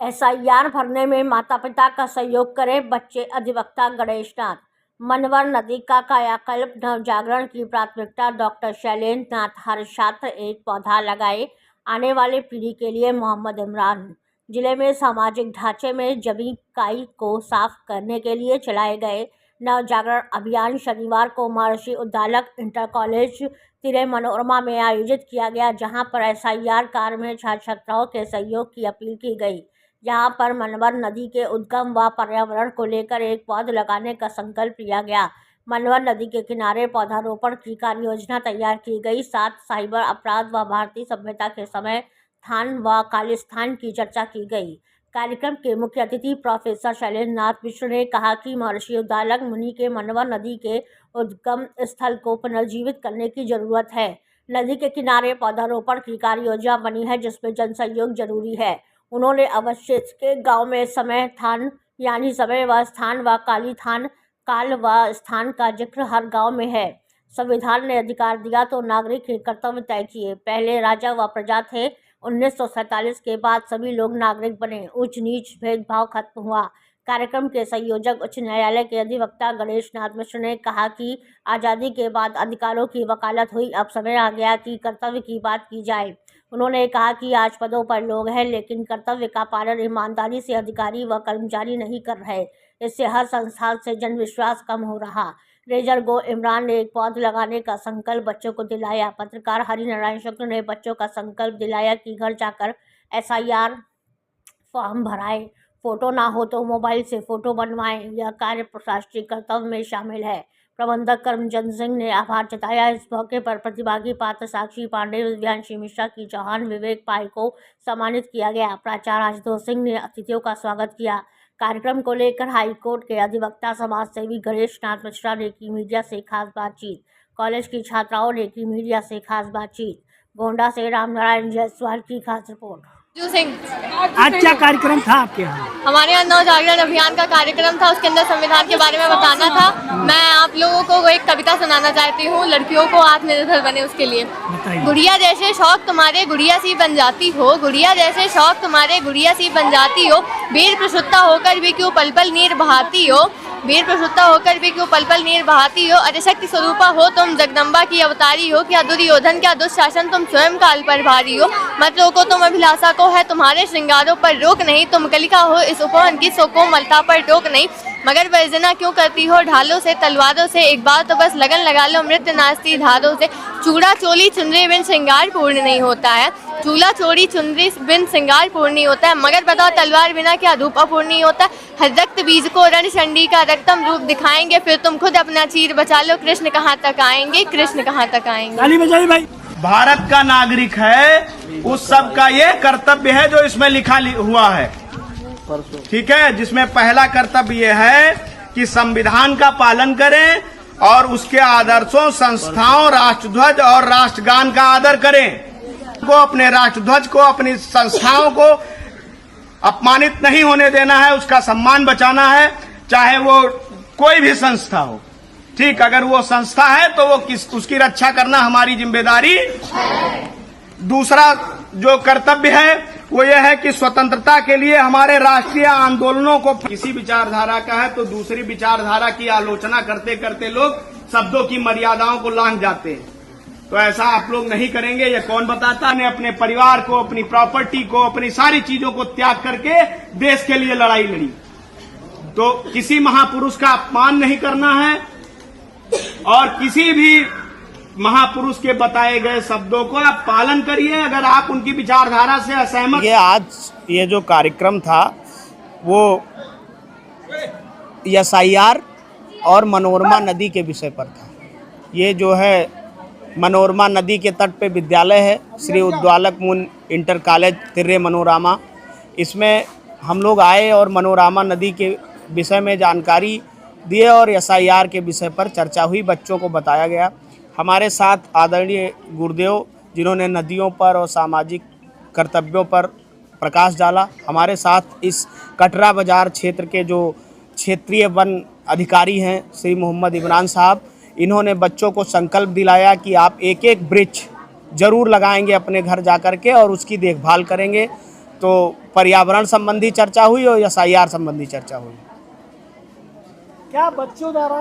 SIR भरने में माता पिता का सहयोग करें बच्चे। अधिवक्ता गणेश नाथ। मनवर नदी का कायाकल्प नवजागरण की प्राथमिकता। डॉक्टर शैलेंद्र नाथ। हर छात्र एक पौधा लगाए, आने वाली पीढ़ी के लिए। मोहम्मद इमरान। जिले में सामाजिक ढांचे में जमी काई को साफ करने के लिए चलाए गए नवजागरण अभियान शनिवार को महर्षि उद्दालक इंटर कॉलेज तिरे मनोरमा में आयोजित किया गया, जहां पर एसआईआर कार्य में छात्र छात्राओं के सहयोग की अपील की गई। यहाँ पर मनवर नदी के उद्गम व पर्यावरण को लेकर एक पौध लगाने का संकल्प लिया गया। मनवर नदी के किनारे पौधारोपण की कार्य योजना तैयार की गई। साथ साइबर अपराध व भारतीय सभ्यता के समय स्थान व कालिस्थान की चर्चा की गई। कार्यक्रम के मुख्य अतिथि प्रोफेसर शैलेंद्र नाथ मिश्र ने कहा कि महर्षि उद्दालक मुनि के मनवर नदी के उद्गम स्थल को पुनर्जीवित करने की जरूरत है। नदी के किनारे पौधारोपण की कार्य योजना बनी है, जिसमें जन सहयोग जरूरी है। उन्होंने अवशेष के गांव में समय स्थान यानी समय व स्थान व कालिस्थान काल व स्थान का जिक्र हर गांव में है। संविधान ने अधिकार दिया तो नागरिक के कर्तव्य तय किए। पहले राजा व प्रजा थे, 1947 के बाद सभी लोग नागरिक बने। उच्च नीच भेदभाव खत्म हुआ। कार्यक्रम के संयोजक उच्च न्यायालय के अधिवक्ता गणेश नाथ मिश्र ने कहा कि आज़ादी के बाद अधिकारों की वकालत हुई, अब समय आ गया कि कर्तव्य की बात की जाए। उन्होंने कहा कि आज पदों पर लोग हैं, लेकिन कर्तव्य का पालन ईमानदारी से अधिकारी व कर्मचारी नहीं कर रहे। इससे हर संस्थान से जनविश्वास कम हो रहा। रेजर गो इमरान ने एक पौध लगाने का संकल्प बच्चों को दिलाया। पत्रकार हरिनारायण शुक्ल ने बच्चों का संकल्प दिलाया कि घर जाकर एसआईआर फॉर्म भराएं, फोटो ना हो तो मोबाइल से फोटो बनवाएं। यह कार्य प्रशासनिक कर्तव्य में शामिल है। प्रबंधक कर्मचंद सिंह ने आभार जताया। इस मौके पर प्रतिभागी पात्र साक्षी पांडे, दिव्यांशी मिश्रा की चौहान, विवेक पाई को सम्मानित किया गया। प्राचार्य आशुतोष सिंह ने अतिथियों का स्वागत किया। कार्यक्रम को लेकर हाईकोर्ट के अधिवक्ता समाज सेवी गणेश नाथ मिश्रा ने की मीडिया से खास बातचीत। कॉलेज की छात्राओं ने की मीडिया से खास बातचीत। गोंडा से रामनारायण जायसवाल की खास रिपोर्ट। आज क्या कार्यक्रम था आपके यहाँ? हमारे यहाँ नवजागरण अभियान का कार्यक्रम था, उसके अंदर संविधान के बारे में बताना था। मैं आप लोगों को एक कविता सुनाना चाहती हूँ, लड़कियों को आत्मनिर्भर बने उसके लिए। गुड़िया जैसे शौक तुम्हारे गुड़िया सी बन जाती हो, गुड़िया जैसे शौक तुम्हारे गुड़िया सी बन जाती हो। वीर प्रसुत्ता होकर भी क्यों पल पल नीर बहाती हो, वीर प्रसुत्ता होकर भी क्यों पल पल नीर बहाती हो। अतिशक्ति स्वरूपा हो तुम, जगदम्बा की अवतारी हो। क्या दुर्योधन क्या दुशासन, तुम स्वयं काल पर भारी हो। मत रोको तुम अभिलाषा को, है तुम्हारे श्रृंगारों पर रोक नहीं। तुम कलिका हो इस उपवन की, सो कोमलता पर टोक नहीं। मगर वर्जना क्यों करती हो ढालों से तलवारों से, एक बार तो बस लगन लगा लो मृत्यु नाचती धारों से। चूड़ा चोली चुनरी बिन श्रृंगार पूर्ण नहीं होता है, चूल्हा चोरी चुनरी बिन श्रृंगार पूर्ण नहीं होता है। मगर बताओ तलवार बिना क्या धूप अपूर्ण नहीं होता। हर रक्त बीज को रण चंडी का रक्तम रूप दिखाएंगे, फिर तुम खुद अपना चीर बचा लो। कृष्ण कहाँ तक आएंगे, कृष्ण कहाँ तक आएंगे। भाई भारत का नागरिक है, उस सब का ये कर्तव्य है जो इसमें लिखा हुआ है, ठीक है। जिसमें पहला कर्तव्य ये है कि संविधान का पालन करें और उसके आदर्शों, संस्थाओं, राष्ट्रध्वज और राष्ट्रगान का आदर करें। को अपने राष्ट्रध्वज को, अपनी संस्थाओं को अपमानित नहीं होने देना है, उसका सम्मान बचाना है, चाहे वो कोई भी संस्था हो। ठीक, अगर वो संस्था है तो वो उसकी रक्षा करना हमारी जिम्मेदारी है। दूसरा जो कर्तव्य है वो ये है कि स्वतंत्रता के लिए हमारे राष्ट्रीय आंदोलनों को, किसी विचारधारा का है तो दूसरी विचारधारा की आलोचना करते करते लोग शब्दों की मर्यादाओं को लांघ जाते हैं। तो ऐसा आप लोग नहीं करेंगे, ये कौन बताता है। अपने परिवार को, अपनी प्रॉपर्टी को, अपनी सारी चीजों को त्याग करके देश के लिए लड़ाई लड़ी। तो किसी महापुरुष का अपमान नहीं करना है और किसी भी महापुरुष के बताए गए शब्दों को आप पालन करिए, अगर आप उनकी विचारधारा से असहमत। ये जो कार्यक्रम था वो एसआईआर और मनोरमा नदी के विषय पर था। ये जो है मनोरमा नदी के तट पे विद्यालय है, श्री उद्दालक मुनि इंटर कॉलेज तिर्रे मनोरमा। इसमें हम लोग आए और मनोरमा नदी के विषय में जानकारी दिए और एसआईआर के विषय पर चर्चा हुई, बच्चों को बताया गया। हमारे साथ आदरणीय गुरुदेव जिन्होंने नदियों पर और सामाजिक कर्तव्यों पर प्रकाश डाला। हमारे साथ इस कटरा बाजार क्षेत्र के जो क्षेत्रीय वन अधिकारी हैं श्री मोहम्मद इमरान साहब, इन्होंने बच्चों को संकल्प दिलाया कि आप एक एक वृक्ष जरूर लगाएंगे अपने घर जा कर के और उसकी देखभाल करेंगे। तो पर्यावरण संबंधी चर्चा हुई और SIR संबंधी चर्चा हुई। क्या बच्चों द्वारा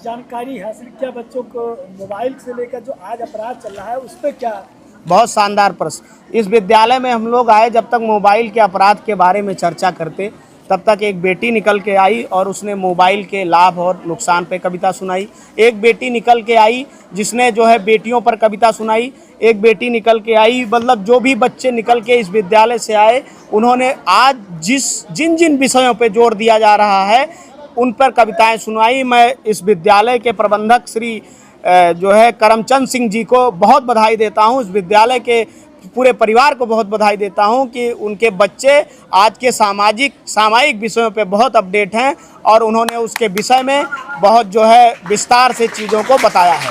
जानकारी हासिल, क्या बच्चों को मोबाइल से लेकर जो आज अपराध चल रहा है उस पर क्या? बहुत शानदार प्रश्न। इस विद्यालय में हम लोग आए, जब तक मोबाइल के अपराध के बारे में चर्चा करते तब तक एक बेटी निकल के आई और उसने मोबाइल के लाभ और नुकसान पे कविता सुनाई। एक बेटी निकल के आई जिसने जो है बेटियों पर कविता सुनाई। एक बेटी निकल के आई, मतलब जो भी बच्चे निकल के इस विद्यालय से आए उन्होंने आज जिन जिन विषयों पे जोर दिया जा रहा है उन पर कविताएं सुनाई। मैं इस विद्यालय के प्रबंधक श्री जो है करमचंद सिंह जी को बहुत बधाई देता हूं। इस विद्यालय के पूरे परिवार को बहुत बधाई देता हूं कि उनके बच्चे आज के सामायिक विषयों पे बहुत अपडेट हैं और उन्होंने उसके विषय में बहुत जो है विस्तार से चीज़ों को बताया है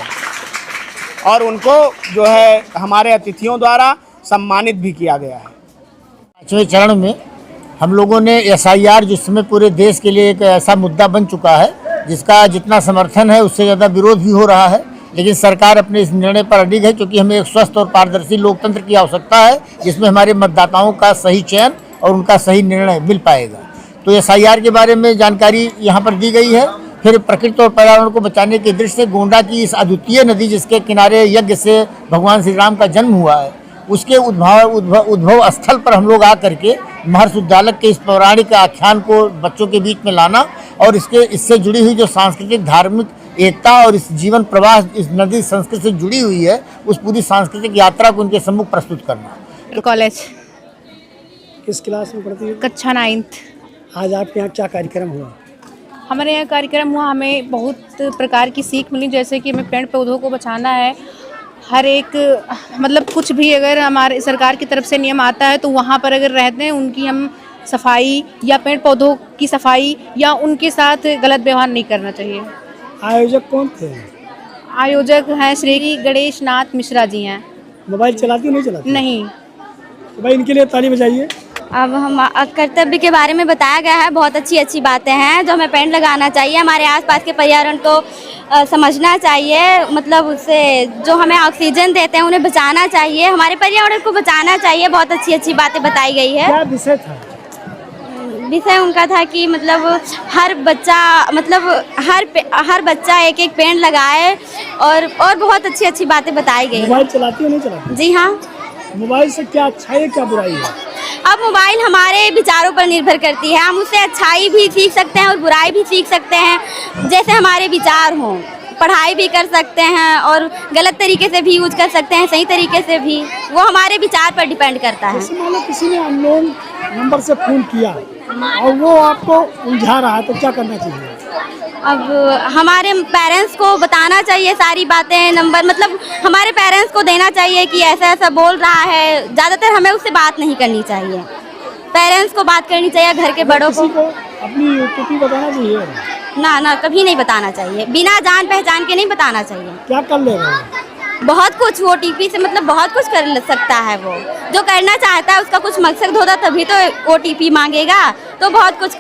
और उनको जो है हमारे अतिथियों द्वारा सम्मानित भी किया गया है। 5वें चरण में हम लोगों ने SIR जिस समय पूरे देश के लिए एक ऐसा मुद्दा बन चुका है जिसका जितना समर्थन है उससे ज़्यादा विरोध भी हो रहा है, लेकिन सरकार अपने इस निर्णय पर अडिग है क्योंकि हमें एक स्वस्थ और पारदर्शी लोकतंत्र की आवश्यकता है जिसमें हमारे मतदाताओं का सही चयन और उनका सही निर्णय मिल पाएगा। तो SIR के बारे में जानकारी यहाँ पर दी गई है। फिर प्रकृति और पर्यावरण को बचाने की दृष्टि से गोंडा की इस अद्वितीय नदी जिसके किनारे यज्ञ से भगवान श्री राम का जन्म हुआ है उसके उद्भव स्थल पर हम लोग आकर के महर्षि उद्दालक के इस पौराणिक आख्यान को बच्चों के बीच में लाना और इससे जुड़ी हुई जो सांस्कृतिक धार्मिक एकता और इस जीवन प्रवाह इस नदी संस्कृति से जुड़ी हुई है उस पूरी सांस्कृतिक यात्रा को उनके सम्मुख प्रस्तुत करना। कॉलेज किस क्लास में पढ़ती है? कक्षा 9th। आज आपके यहाँ क्या कार्यक्रम हुआ? हमारे यहाँ कार्यक्रम हुआ, हमें बहुत प्रकार की सीख मिली, जैसे कि हमें पेड़ पौधों को बचाना है। हर एक मतलब कुछ भी अगर हमारे सरकार की तरफ से नियम आता है तो वहाँ पर अगर रहते हैं उनकी हम सफाई या पेड़ पौधों की सफाई या उनके साथ गलत व्यवहार नहीं करना चाहिए। आयोजक कौन थे? आयोजक हैं श्री गणेश नाथ मिश्रा जी हैं। मोबाइल चलाती नहीं चलाती? नहीं। तो भाई इनके लिए ताली बजाइए। अब हम कर्तव्य के बारे में बताया गया है, बहुत अच्छी अच्छी बातें हैं जो हमें पेड़ लगाना चाहिए, हमारे आसपास के पर्यावरण को समझना चाहिए, मतलब उससे जो हमें ऑक्सीजन देते हैं उन्हें बचाना चाहिए, हमारे पर्यावरण को बचाना चाहिए। बहुत अच्छी अच्छी बातें बताई गई है। क्या विषय था? विषय उनका था कि मतलब हर बच्चा एक एक पेड़ लगाए और बहुत अच्छी अच्छी बातें बताई गई। मोबाइल चलाती है नहीं चलाती? जी हाँ। मोबाइल से क्या अच्छाई है क्या बुराई है? अब मोबाइल हमारे विचारों पर निर्भर करती है, हम उससे अच्छाई भी सीख सकते हैं और बुराई भी सीख सकते हैं, जैसे हमारे विचार हों। पढ़ाई भी कर सकते हैं और गलत तरीके से भी यूज कर सकते हैं, सही तरीके से भी, वो हमारे विचार पर डिपेंड करता है। जैसे मान लो किसी ने अननोन नंबर से फ़ोन किया और वो आपको उलझा रहा है तो क्या करना चाहिए? अब हमारे पेरेंट्स को बताना चाहिए सारी बातें, नंबर मतलब हमारे पेरेंट्स को देना चाहिए कि ऐसा ऐसा बोल रहा है। ज़्यादातर हमें उससे बात नहीं करनी चाहिए, पेरेंट्स को बात करनी चाहिए, घर के बड़ों को। अपनी OTP बताना चाहिए? ना कभी नहीं बताना चाहिए, बिना जान पहचान के नहीं बताना चाहिए। क्या कर लेगा? बहुत कुछ OTP से मतलब बहुत कुछ कर सकता है, वो जो करना चाहता है उसका कुछ मकसद होता तभी तो OTP मांगेगा, तो बहुत कुछ